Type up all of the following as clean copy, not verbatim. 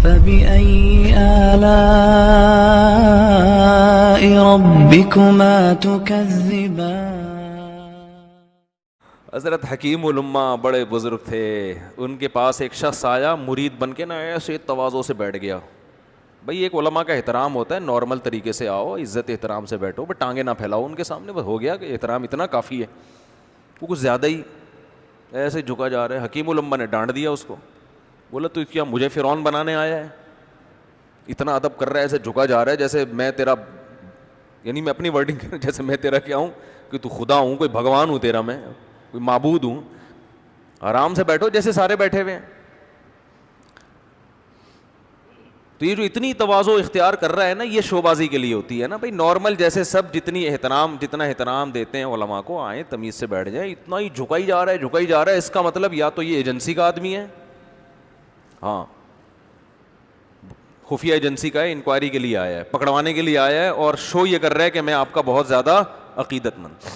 فبأي آلاء ربكما تكذبان. حضرت حکیم الامہ بڑے بزرگ تھے، ان کے پاس ایک شخص آیا مرید بن کے نا ایسے تواضع سے بیٹھ گیا. بھائی ایک علماء کا احترام ہوتا ہے، نارمل طریقے سے آؤ، عزت احترام سے بیٹھو، بس ٹانگیں نہ پھیلاؤ ان کے سامنے، بس ہو گیا کہ احترام اتنا کافی ہے. وہ کچھ زیادہ ہی ایسے جھکا جا رہا ہے. حکیم الامہ نے ڈانٹ دیا اس کو، بولا تو کیا مجھے فرعون بنانے آیا ہے؟ اتنا ادب کر رہا ہے، ایسے جھکا جا رہا ہے جیسے میں تیرا، یعنی میں اپنی ورڈنگ جیسے میں تیرا کیا ہوں کہ تو خدا ہوں، کوئی بھگوان ہوں تیرا، میں کوئی معبود ہوں. آرام سے بیٹھو جیسے سارے بیٹھے ہوئے ہیں. تو یہ جو اتنی تواضع اختیار کر رہا ہے نا، یہ شو بازی کے لیے ہوتی ہے نا. بھائی نارمل جیسے سب جتنا احترام دیتے ہیں علماء کو، آئیں تمیز سے بیٹھ جائیں. اتنا ہی جھکائی جا رہا ہے، اس کا مطلب یا تو یہ ایجنسی کا آدمی ہے، ہاں خفیہ ایجنسی کا ہے، انکوائری کے لیے آیا ہے، پکڑوانے کے لیے آیا ہے، اور شو یہ کر رہا ہے کہ میں آپ کا بہت زیادہ عقیدت مند.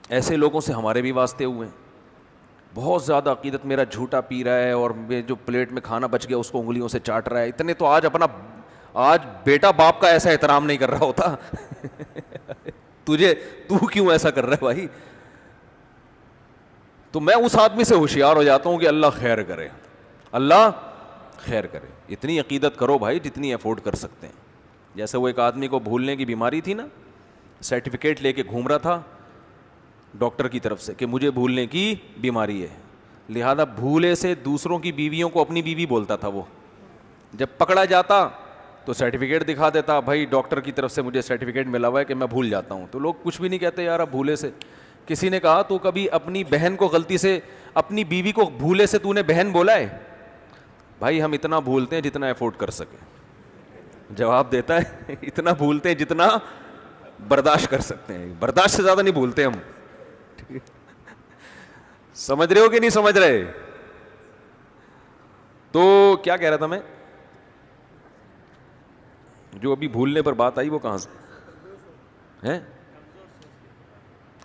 ایسے لوگوں سے ہمارے بھی واسطے ہوئے ہیں. بہت زیادہ عقیدت، میرا جھوٹا پی رہا ہے اور جو پلیٹ میں کھانا بچ گیا اس کو انگلیوں سے چاٹ رہا ہے. اتنے تو آج بیٹا باپ کا ایسا احترام نہیں کر رہا ہوتا. تو کیوں ایسا کر رہا ہے بھائی؟ تو میں اس آدمی سے ہوشیار ہو جاتا ہوں کہ اللہ خیر کرے، اللہ خیر کرے. اتنی عقیدت کرو بھائی جتنی افورڈ کر سکتے ہیں. جیسے وہ ایک آدمی کو بھولنے کی بیماری تھی نا، سرٹیفکیٹ لے کے گھوم رہا تھا ڈاکٹر کی طرف سے کہ مجھے بھولنے کی بیماری ہے، لہذا بھولے سے دوسروں کی بیویوں کو اپنی بیوی بولتا تھا. وہ جب پکڑا جاتا تو سرٹیفکیٹ دکھا دیتا، بھائی ڈاکٹر کی طرف سے مجھے سرٹیفکیٹ ملا ہوا ہے کہ میں بھول جاتا ہوں. تو لوگ کچھ بھی نہیں کہتے یار اب بھولے سے. کسی نے کہا تو کبھی اپنی بہن کو غلطی سے، اپنی بیوی کو بھولے سے تو نے بہن بولا ہے؟ بھائی ہم اتنا بھولتے ہیں جتنا افورڈ کر سکیں. جواب دیتا ہے اتنا بھولتے ہیں جتنا برداشت کر سکتے ہیں، برداشت سے زیادہ نہیں بھولتے ہم. سمجھ رہے ہو کہ نہیں سمجھ رہے؟ تو کیا کہہ رہا تھا میں، جو ابھی بھولنے پر بات آئی وہ کہاں سے ہے؟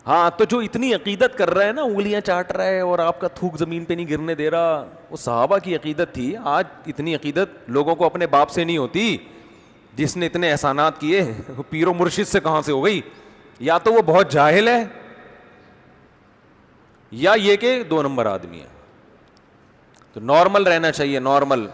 ہاں تو جو اتنی عقیدت کر رہا ہے نا، انگلیاں چاٹ رہا ہے اور آپ کا تھوک زمین پہ نہیں گرنے دے رہا، وہ صحابہ کی عقیدت تھی. آج اتنی عقیدت لوگوں کو اپنے باپ سے نہیں ہوتی جس نے اتنے احسانات کیے. پیر و مرشد سے کہاں سے ہو گئی؟ یا تو وہ بہت جاہل ہے یا یہ کہ 2 نمبر آدمی ہے. تو نارمل رہنا چاہیے، نارمل.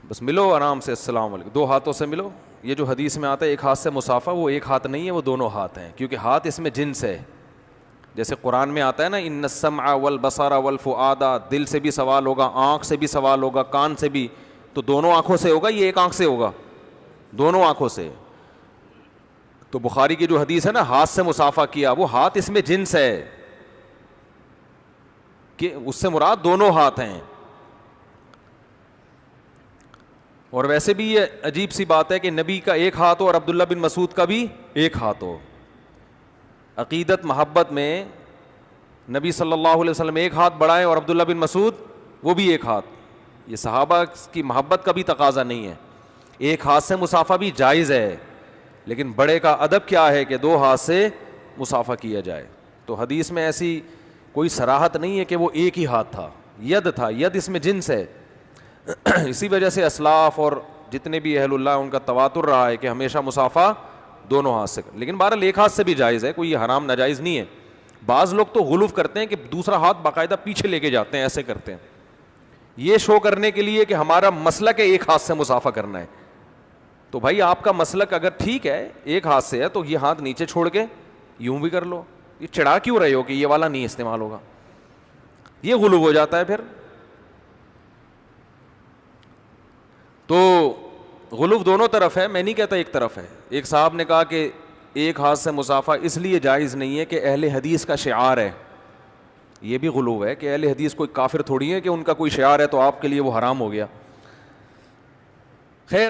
بس ملو آرام سے، السلام علیکم، 2 ہاتھوں سے ملو. یہ جو حدیث میں آتا ہے ایک ہاتھ سے مصافہ، وہ ایک ہاتھ نہیں ہے، وہ دونوں ہاتھ ہیں، کیونکہ ہاتھ اس میں جنس ہے. جیسے قرآن میں آتا ہے نا، ان السمع والبصر والفؤاد، دل سے بھی سوال ہوگا، آنکھ سے بھی سوال ہوگا، کان سے بھی. تو دونوں آنکھوں سے ہوگا، یہ ایک آنکھ سے ہوگا؟ دونوں آنکھوں سے. تو بخاری کی جو حدیث ہے نا ہاتھ سے مصافحہ کیا، وہ ہاتھ اس میں جنس ہے کہ اس سے مراد دونوں ہاتھ ہیں. اور ویسے بھی یہ عجیب سی بات ہے کہ نبی کا ایک ہاتھ ہو اور عبداللہ بن مسعود کا بھی ایک ہاتھ ہو. عقیدت محبت میں نبی صلی اللہ علیہ وسلم ایک ہاتھ بڑھائے اور عبداللہ بن مسعود وہ بھی ایک ہاتھ. یہ صحابہ کی محبت کا بھی تقاضا نہیں ہے. ایک ہاتھ سے مصافحہ بھی جائز ہے، لیکن بڑے کا ادب کیا ہے کہ 2 ہاتھ سے مصافحہ کیا جائے. تو حدیث میں ایسی کوئی صراحت نہیں ہے کہ وہ ایک ہی ہاتھ تھا، ید تھا. ید اس میں جنس ہے. اسی وجہ سے اسلاف اور جتنے بھی اہل اللہ ان کا تواتر رہا ہے کہ ہمیشہ مصافحہ دونوں ہاتھ سے. لیکن بہرحال ایک ہاتھ سے بھی جائز ہے، کوئی حرام ناجائز نہیں ہے. بعض لوگ تو غلو کرتے ہیں کہ دوسرا ہاتھ باقاعدہ پیچھے لے کے جاتے ہیں، ایسے کرتے ہیں یہ شو کرنے کے لیے کہ ہمارا مسلک ہے ایک ہاتھ سے مصافحہ کرنا ہے. تو بھائی آپ کا مسلک اگر ٹھیک ہے ایک ہاتھ سے ہے تو یہ ہاتھ نیچے چھوڑ کے یوں بھی کر لو. یہ چڑھا کیوں رہے ہو کہ یہ والا نہیں استعمال ہوگا؟ یہ غلو ہو جاتا ہے پھر. تو غلو دونوں طرف ہے، میں نہیں کہتا ایک طرف ہے. ایک صاحب نے کہا کہ ایک ہاتھ سے مصافحہ اس لیے جائز نہیں ہے کہ اہل حدیث کا شعار ہے. یہ بھی غلو ہے کہ اہل حدیث کوئی کافر تھوڑی ہے کہ ان کا کوئی شعار ہے تو آپ کے لیے وہ حرام ہو گیا. خیر